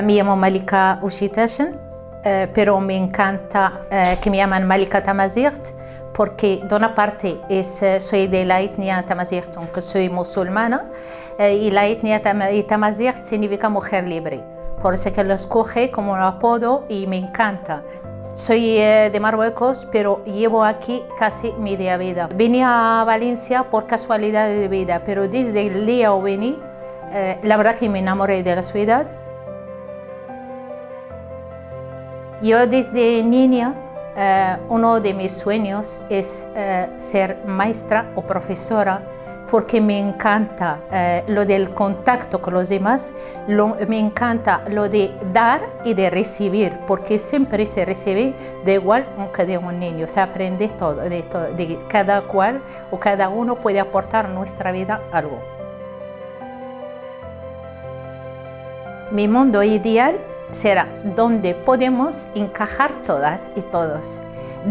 Me llamo Malika Ushiteshen, pero me encanta que me llaman Malika Tamazight, porque de una parte soy de la etnia Tamazight, aunque soy musulmana, y la etnia Tamazight significa mujer libre, por eso que lo escoge como un apodo y me encanta. Soy de Marruecos, pero llevo aquí casi media vida. Vine a Valencia por casualidad de vida, pero desde el día que vine, la verdad que me enamoré de la ciudad. Yo desde niña, uno de mis sueños es ser maestra o profesora, porque me encanta lo del contacto con los demás, me encanta lo de dar y de recibir, porque siempre se recibe de igual que de un niño, se aprende todo, de cada cual o cada uno puede aportar a nuestra vida algo. Mi mundo ideal será donde podemos encajar todas y todos,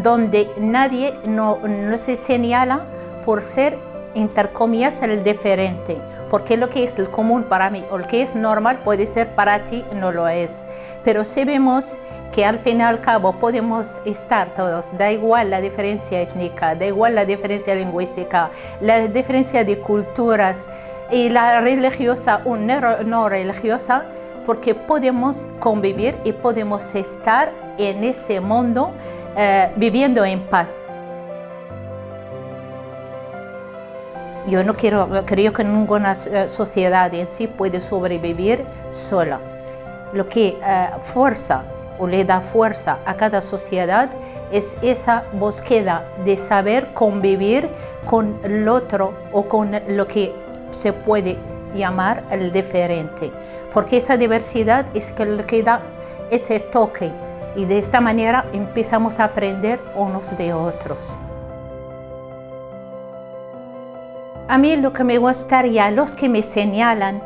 donde nadie no se señala por ser, entre comillas, el diferente, porque lo que es el común para mí o lo que es normal puede ser para ti, no lo es. Pero si vemos que al fin y al cabo podemos estar todos, da igual la diferencia étnica, da igual la diferencia lingüística, la diferencia de culturas y la religiosa o no religiosa, porque podemos convivir y podemos estar en ese mundo viviendo en paz. Yo no creo que ninguna sociedad en sí puede sobrevivir sola. Lo que fuerza o le da fuerza a cada sociedad es esa búsqueda de saber convivir con el otro o con lo que se puede llamar el diferente, porque esa diversidad es lo que da ese toque y de esta manera empezamos a aprender unos de otros. A mí lo que me gustaría, los que me señalan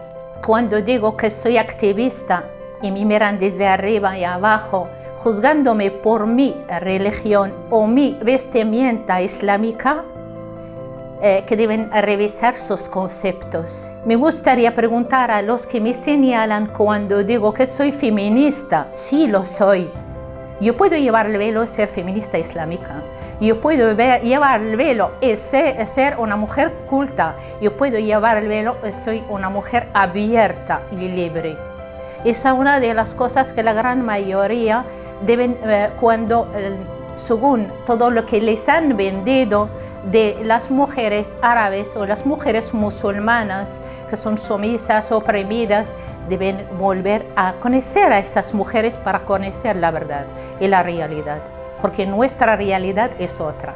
cuando digo que soy activista y me miran desde arriba y abajo, juzgándome por mi religión o mi vestimenta islámica, que deben revisar sus conceptos. Me gustaría preguntar a los que me señalan cuando digo que soy feminista. Sí, lo soy. Yo puedo llevar el velo y ser feminista islámica. Yo puedo llevar el velo y ser una mujer culta. Yo puedo llevar el velo y soy una mujer abierta y libre. Esa es una de las cosas que la gran mayoría deben, según todo lo que les han vendido de las mujeres árabes o las mujeres musulmanas que son sumisas, oprimidas, deben volver a conocer a esas mujeres para conocer la verdad y la realidad, porque nuestra realidad es otra.